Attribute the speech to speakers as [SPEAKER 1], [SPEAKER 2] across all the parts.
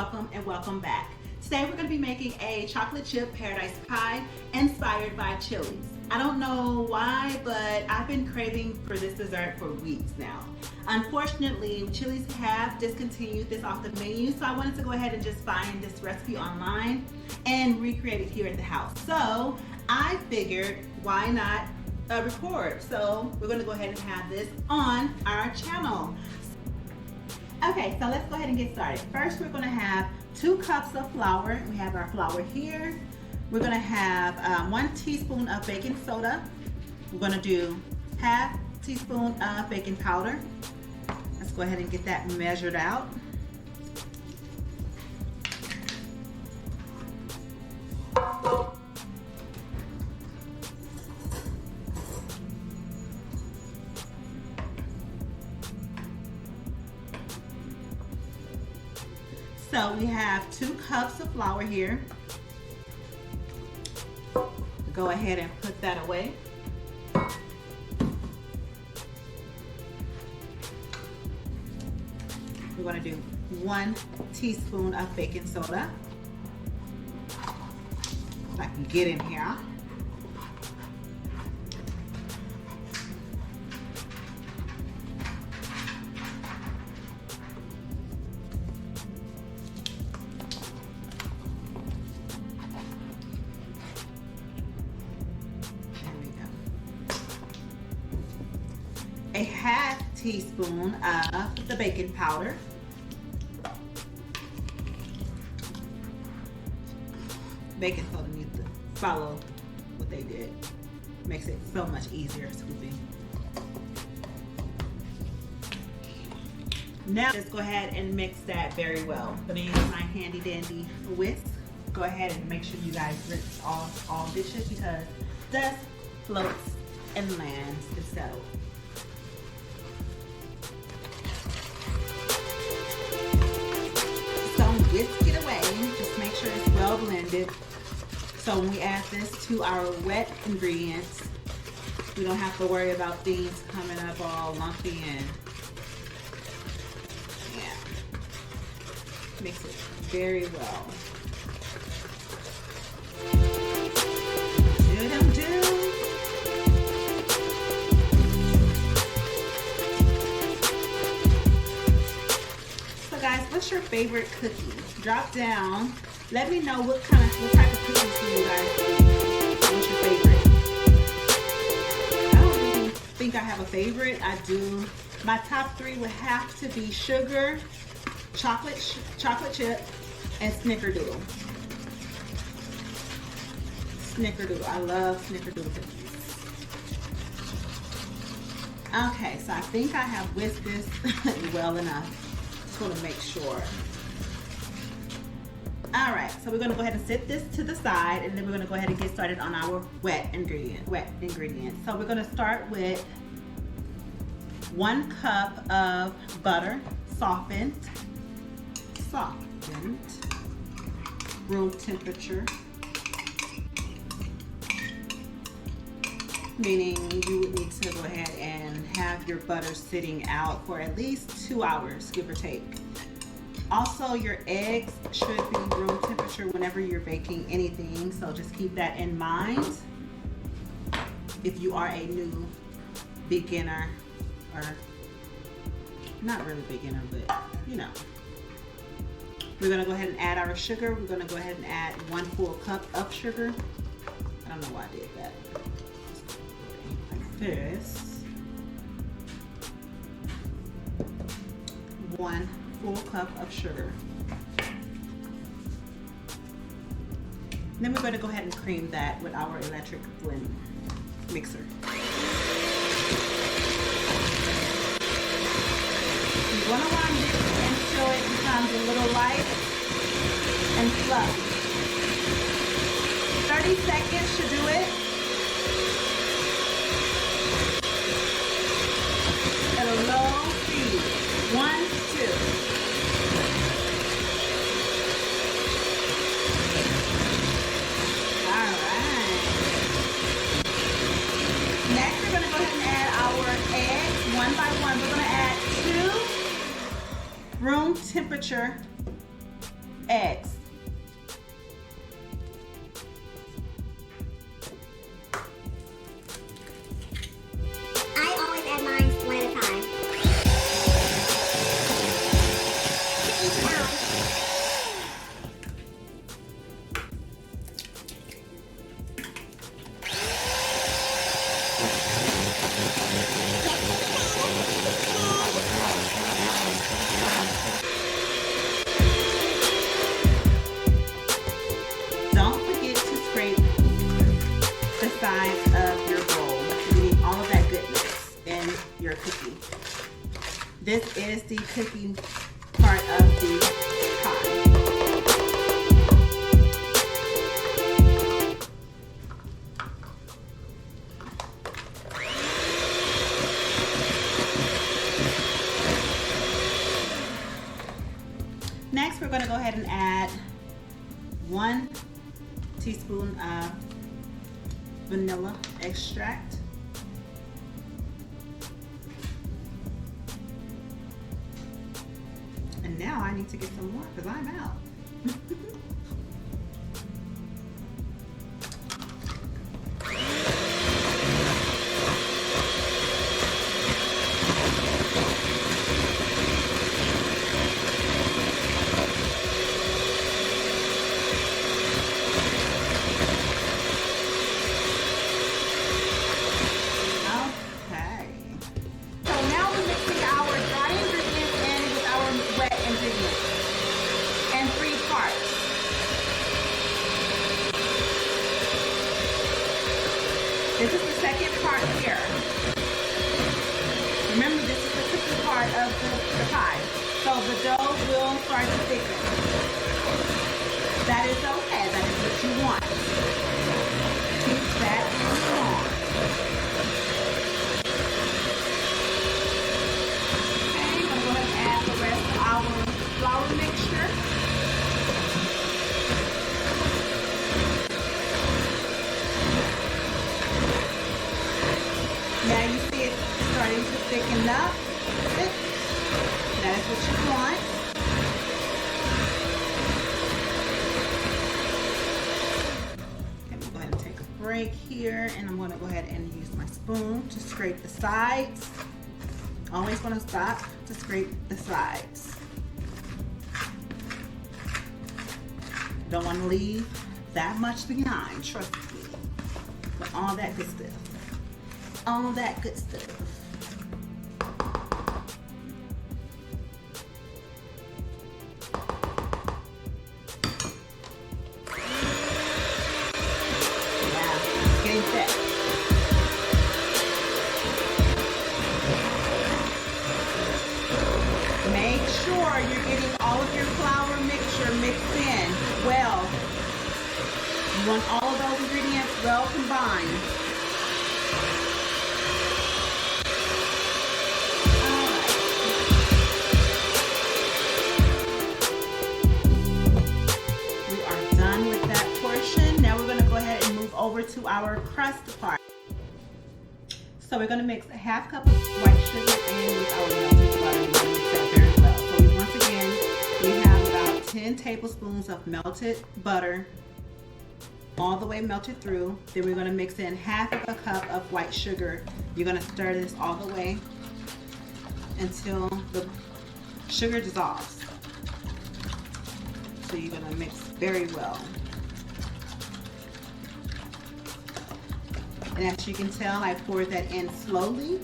[SPEAKER 1] welcome and welcome back. Today we're going to be making a chocolate chip paradise pie inspired by chilies. I don't know why, but I've been craving for this dessert for weeks now. Unfortunately, Chili's have discontinued this off the menu, so I wanted to go ahead and just find this recipe online and recreate it here at the house. So I figured, why not record? So we're going to go ahead and have this on our channel. Okay, so let's go ahead and get started. First, we're going to have 2 cups of flour. We have our flour here. We're going to have 1 teaspoon of baking soda. We're going to do half teaspoon of baking powder. Let's go ahead and get that measured out. So we have 2 cups of flour here. Go ahead and put that away. We're going to do 1 teaspoon of baking soda. If I can get in here. A half teaspoon of the baking powder. Baking soda needs to follow what they did. Makes it so much easier scooping. Now let's go ahead and mix that very well. I'm gonna use my handy dandy whisk. Go ahead and make sure you guys rinse off all dishes because dust floats and lands is settled. Whisk it away, just make sure it's well blended. So when we add this to our wet ingredients, we don't have to worry about things coming up all lumpy and yeah. Mix it very well. So guys, what's your favorite cookie? Drop down. Let me know what type of cookies do you guys eat. What's your favorite? I don't really think I have a favorite. I do. My top 3 would have to be sugar, chocolate chip, and snickerdoodle. Snickerdoodle. I love snickerdoodle cookies. Okay, so I think I have whisked this well enough. Just want to make sure. All right, so we're gonna go ahead and set this to the side and then we're gonna go ahead and get started on our wet ingredients. So we're gonna start with 1 cup of butter, softened, room temperature, meaning you would need to go ahead and have your butter sitting out for at least 2 hours, give or take. Also, your eggs should be room temperature whenever you're baking anything, so just keep that in mind if you are a new beginner, or not really beginner, but you know. We're gonna go ahead and add our sugar. We're gonna go ahead and add 1 full cup of sugar. I don't know why I did that. Like this. 1 full cup of sugar. Then we're going to go ahead and cream that with our electric blend mixer. You want to warm this until it becomes a little light and fluffy. 30 seconds should do it. At a low speed. 1, 2. One by one, we're going to add 2 room temperature eggs.
[SPEAKER 2] I always add mine one at a time. Each pound.
[SPEAKER 1] Don't forget to scrape the sides of your bowl. You need all of that goodness in your cookie. This is the cooking part of the pie. Next, we're going to go ahead and add 1 teaspoon of vanilla extract. And now I need to get some more because I'm out. This is the second part here. Remember, this is the cooking part of the pie. So the dough will start to thicken. That is okay. That is what you want. Keep that on. Okay, I'm going to go ahead and add the rest of our flour mixture. Now you see it starting to thicken up. That is what you want. Okay, I'm going to go ahead and take a break here, and I'm going to go ahead and use my spoon to scrape the sides. Always want to stop to scrape the sides. Don't want to leave that much behind, trust me. But all that good stuff. All that good stuff. Yeah, getting set. Make sure you're getting all of your flour mixture mixed in well. You want all of those ingredients well combined. Over to our crust part. So we're going to mix a half cup of white sugar in with our melted butter and mix that very well. So once again, we have about 10 tablespoons of melted butter, all the way melted through. Then we're going to mix in half of a cup of white sugar. You're going to stir this all the way until the sugar dissolves. So you're going to mix very well. And as you can tell, I poured that in slowly.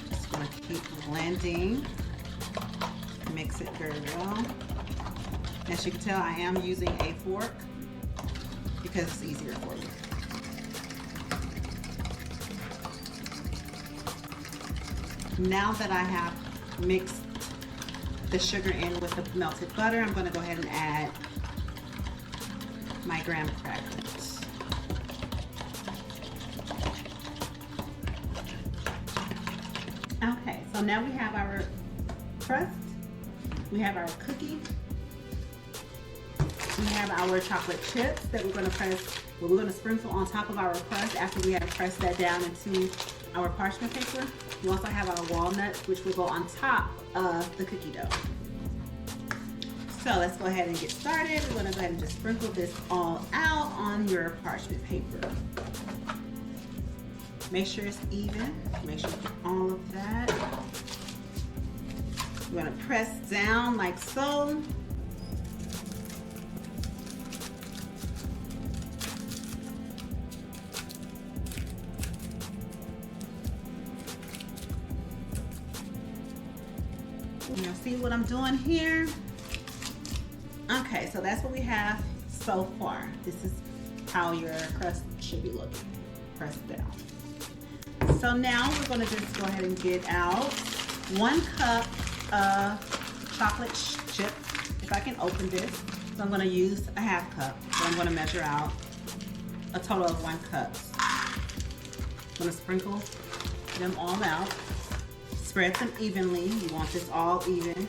[SPEAKER 1] Just gonna keep blending. Mix it very well. As you can tell, I am using a fork because it's easier for me. Now that I have mixed the sugar in with the melted butter, I'm gonna go ahead and add my graham crackers. Okay, so now we have our crust, we have our cookie, we have our chocolate chips that we're going to sprinkle on top of our crust after we have pressed that down into our parchment paper. We also have our walnuts, which will go on top of the cookie dough. So let's go ahead and get started. We're gonna go ahead and just sprinkle this all out on your parchment paper. Make sure it's even. Make sure you get all of that. We're gonna press down like so. You'll see what I'm doing here. Okay, so that's what we have so far. This is how your crust should be looking. Press it down. So now we're gonna just go ahead and get out 1 cup of chocolate chip. If I can open this. So I'm gonna use a 1/2 cup. So I'm gonna measure out a total of 1 cup. I'm gonna sprinkle them all out. Spread them evenly. You want this all even.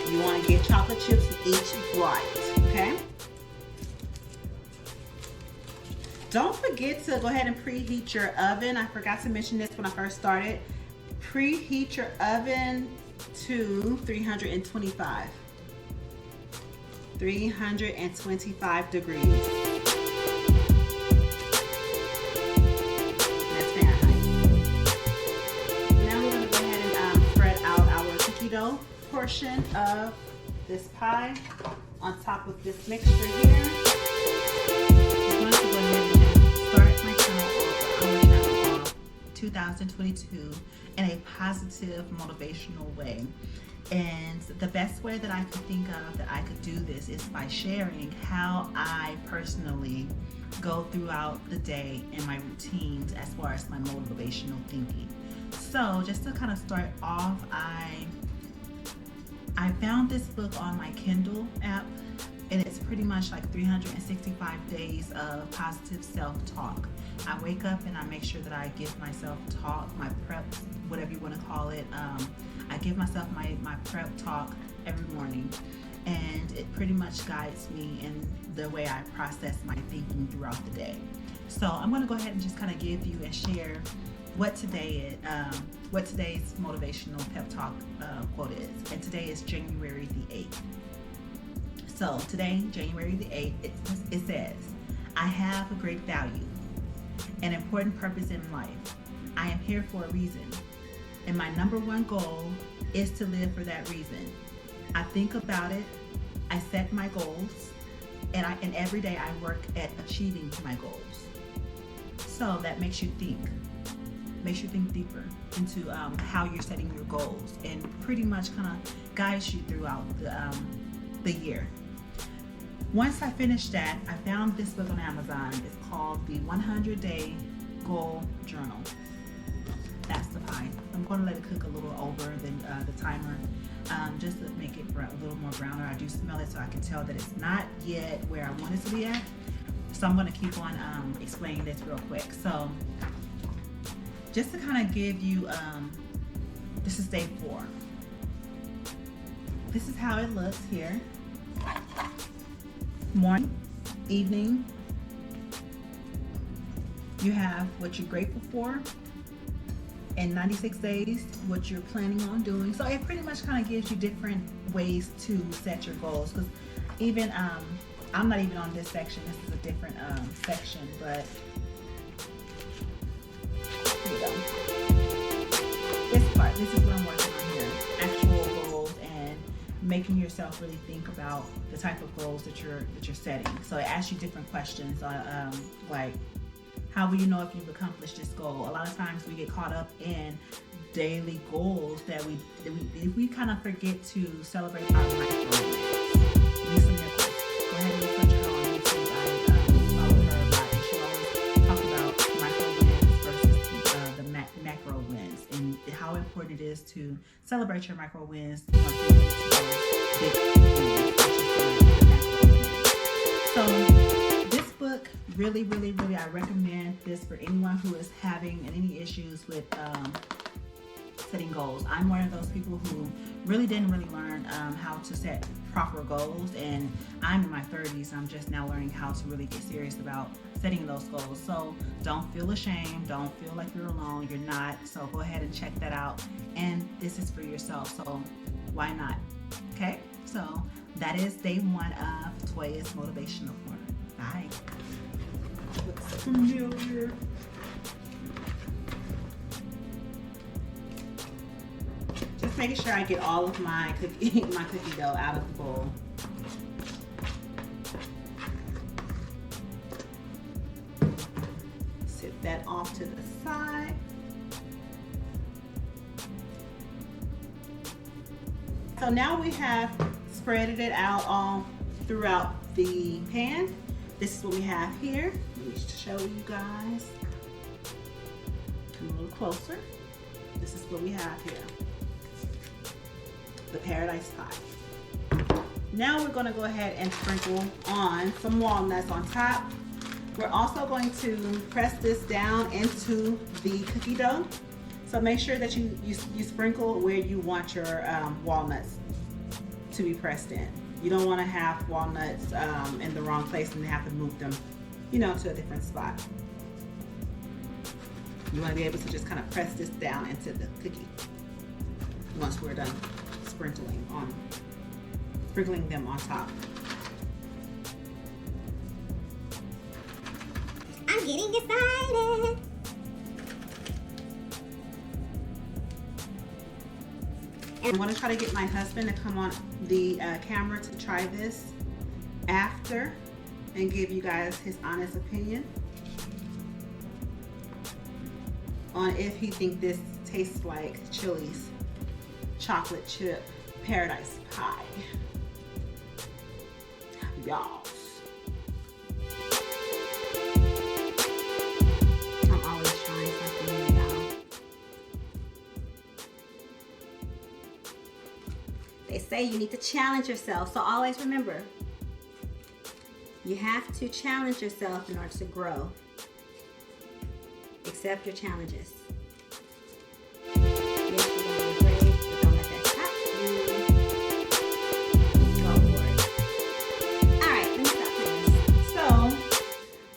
[SPEAKER 1] You want to get chocolate chips each bite, okay? Don't forget to go ahead and preheat your oven. I forgot to mention this when I first started. Preheat your oven to 325. 325 degrees. That's Fahrenheit. Now we're going to go ahead and spread out our cookie dough portion of this pie on top of this mixture here. I'm going to go ahead and start my channel off 2022 in a positive, motivational way. And the best way that I could think of that I could do this is by sharing how I personally go throughout the day and my routines as far as my motivational thinking. So just to kind of start off, I found this book on my Kindle app, and it's pretty much like 365 days of positive self-talk. I wake up and I make sure that I give myself talk, my prep, whatever you want to call it. I give myself my prep talk every morning, and it pretty much guides me in the way I process my thinking throughout the day. So I'm going to go ahead and just kind of give you and share what today's motivational pep talk quote is. And today is January the 8th. So today, January the 8th, it says, I have a great value, an important purpose in life. I am here for a reason, and my number one goal is to live for that reason. I think about it, I set my goals, and every day I work at achieving my goals. So that makes you think deeper into how you're setting your goals, and pretty much kind of guides you throughout the year. Once I finished that, I found this book on Amazon. It's called the 100-Day Goal Journal. That's the pie. I'm going to let it cook a little over the timer, just to make it a little more browner. I do smell it, so I can tell that it's not yet where I want it to be at. So I'm going to keep on explaining this real quick. So just to kind of give you, this is day 4. This is how it looks here. Morning, evening, you have what you're grateful for, and 96 days, what you're planning on doing. So it pretty much kind of gives you different ways to set your goals, because even, I'm not even on this section, this is a different section, but here we go. This part, this is what I'm working on here, actual goals, and making yourself really think about the type of goals that you're setting. So it asks you different questions, like, how will you know if you've accomplished this goal? A lot of times we get caught up in daily goals that we kind of forget to celebrate our micro wins. Lisa Nichols, go ahead and search her on YouTube. I follow her a lot, and she always talks about micro wins versus the macro wins, and how important it is to celebrate your micro wins. Big wins, which is the macro wins. So this book, really, I recommend this for anyone who is having any issues with setting goals. I'm one of those people who didn't learn how to set proper goals, and I'm in my 30s. I'm just now learning how to really get serious about setting those goals. So don't feel ashamed, don't feel like you're alone, you're not. So go ahead and check that out, and this is for yourself. So why not? Okay, so that is day 1 of Toya's Motivational Corner. Bye. Looks familiar. Just making sure I get all of my cookie dough out of the bowl. Sit that off to the side. So now we have spreaded it out all throughout the pan. This is what we have here. Let me show you guys. Come a little closer. This is what we have here. The paradise pie. Now we're going to go ahead and sprinkle on some walnuts on top. We're also going to press this down into the cookie dough. So make sure that you sprinkle where you want your walnuts to be pressed in. You don't want to have walnuts in the wrong place and have to move them, you know, to a different spot. You want to be able to just kind of press this down into the cookie once we're done sprinkling them on top.
[SPEAKER 2] I'm getting excited.
[SPEAKER 1] I'm going to try to get my husband to come on the camera to try this after and give you guys his honest opinion on if he thinks this tastes like Chili's chocolate chip paradise pie. Y'all. I'm always trying something new, y'all.
[SPEAKER 2] They say you need to challenge yourself, so always remember, you have to challenge yourself in order to grow. Accept your challenges. Yes, you're gonna be brave, but don't let that stop you. Go for it. Alright, let me stop this.
[SPEAKER 1] So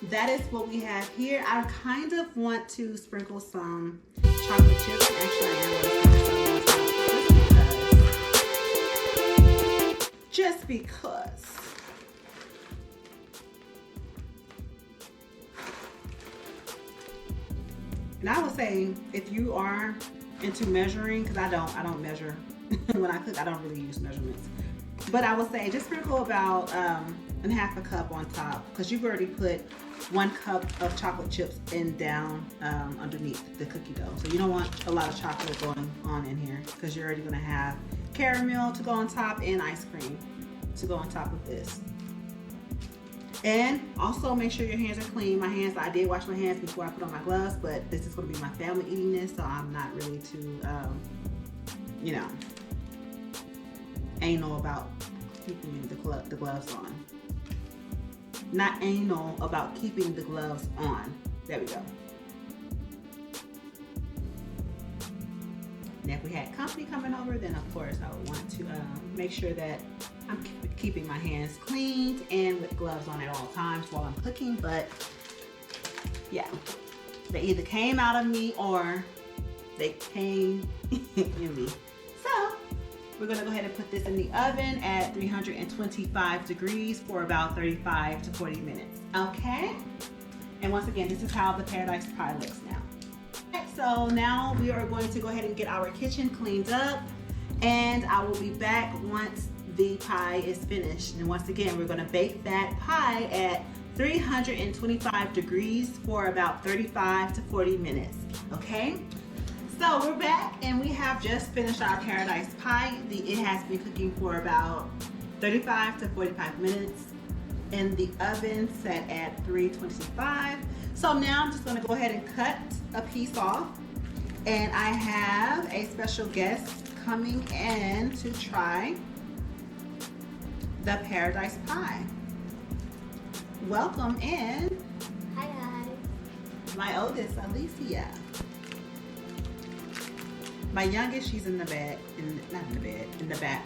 [SPEAKER 1] that is what we have here. I kind of want to sprinkle some chocolate chips. Actually, I am going to sprinkle some on top just because. And I would say if you are into measuring, because I don't measure when I cook. I don't really use measurements, but I would say just sprinkle about and half a cup on top, because you've already put 1 cup of chocolate chips down underneath the cookie dough. So you don't want a lot of chocolate going on in here, because you're already going to have caramel to go on top and ice cream to go on top of this. And also make sure your hands are clean. I did wash my hands before I put on my gloves, but this is going to be my family eating this, so I'm not really too, you know, anal about keeping the gloves on. Not anal about keeping the gloves on. There we go. And if we had company coming over, then of course I would want to make sure that I'm keeping my hands cleaned and with gloves on at all times while I'm cooking. But yeah, they either came out of me or they came in me. So we're gonna go ahead and put this in the oven at 325 degrees for about 35 to 40 minutes. Okay? And once again, this is how the paradise pie looks now. Okay, so now we are going to go ahead and get our kitchen cleaned up, and I will be back once the pie is finished. And once again, we're gonna bake that pie at 325 degrees for about 35 to 40 minutes, okay? So we're back and we have just finished our paradise pie. It has been cooking for about 35 to 45 minutes in the oven set at 325. So now I'm just gonna go ahead and cut a piece off, and I have a special guest coming in to try the paradise pie. Welcome in.
[SPEAKER 2] Hi guys.
[SPEAKER 1] My oldest, Alicia. My youngest, she's in the bed, not in the bed, in the back.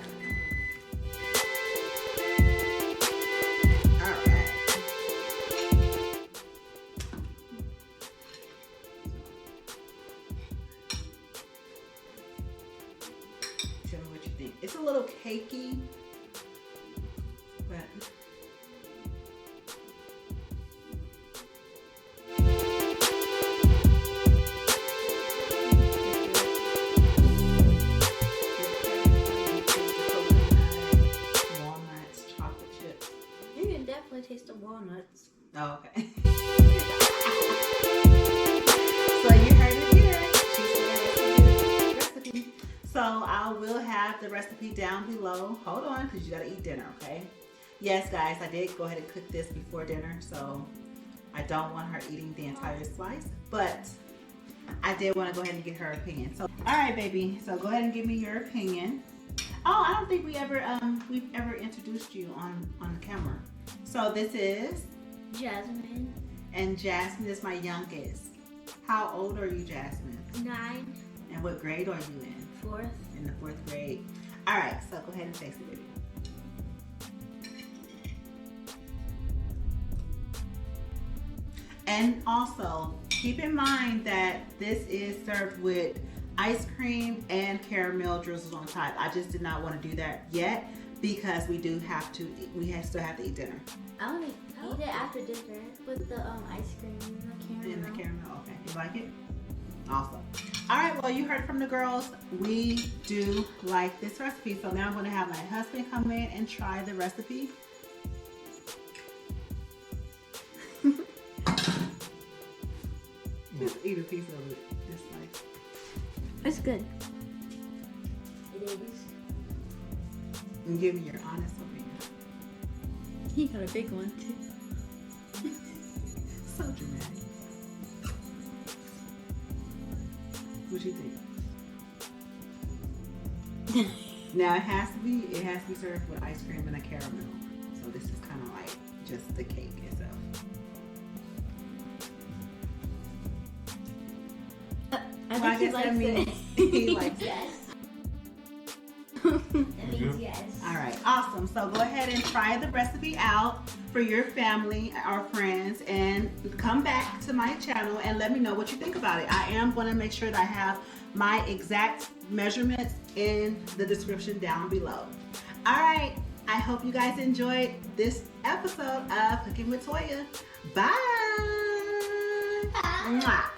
[SPEAKER 1] All right. Tell me what you think. It's a little cakey, but walnuts, chocolate chips.
[SPEAKER 2] You can definitely taste the walnuts.
[SPEAKER 1] Oh, okay. So you heard it here. She said it's a good recipe. So I will have the recipe down below. Hold on, because you gotta eat dinner, okay? Yes, guys, I did go ahead and cook this before dinner, so I don't want her eating the entire slice, but I did want to go ahead and get her opinion. So, all right, baby. So go ahead and give me your opinion. Oh, I don't think we've ever introduced you on the camera. So this is
[SPEAKER 2] Jasmine.
[SPEAKER 1] And Jasmine is my youngest. How old are you, Jasmine?
[SPEAKER 2] 9.
[SPEAKER 1] And what grade are you in?
[SPEAKER 2] 4th.
[SPEAKER 1] In the 4th grade. All right, so go ahead and taste it, baby. And also, keep in mind that this is served with ice cream and caramel drizzles on top. I just did not want to do that yet because we still have to eat dinner.
[SPEAKER 2] I want to eat it after dinner with the ice cream and the caramel.
[SPEAKER 1] And the caramel, okay. You like it? Awesome. All right, well, you heard from the girls. We do like this recipe. So now I'm going to have my husband come in and try the recipe. Just eat a piece of it. Just like.
[SPEAKER 2] It's good. It is.
[SPEAKER 1] And give me your honest opinion.
[SPEAKER 2] He got a big one too.
[SPEAKER 1] So dramatic. What you think? Now it has to be served with ice cream and a caramel. So this is kind of like just the cake itself.
[SPEAKER 2] I think
[SPEAKER 1] that
[SPEAKER 2] he
[SPEAKER 1] means
[SPEAKER 2] likes
[SPEAKER 1] he likes it.
[SPEAKER 2] Yes. That means yes.
[SPEAKER 1] All right, awesome. So go ahead and try the recipe out for your family or friends and come back to my channel and let me know what you think about it. I am going to make sure that I have my exact measurements in the description down below. All right, I hope you guys enjoyed this episode of Cookin Wit Toya. Bye.
[SPEAKER 2] Bye.
[SPEAKER 1] Mwah.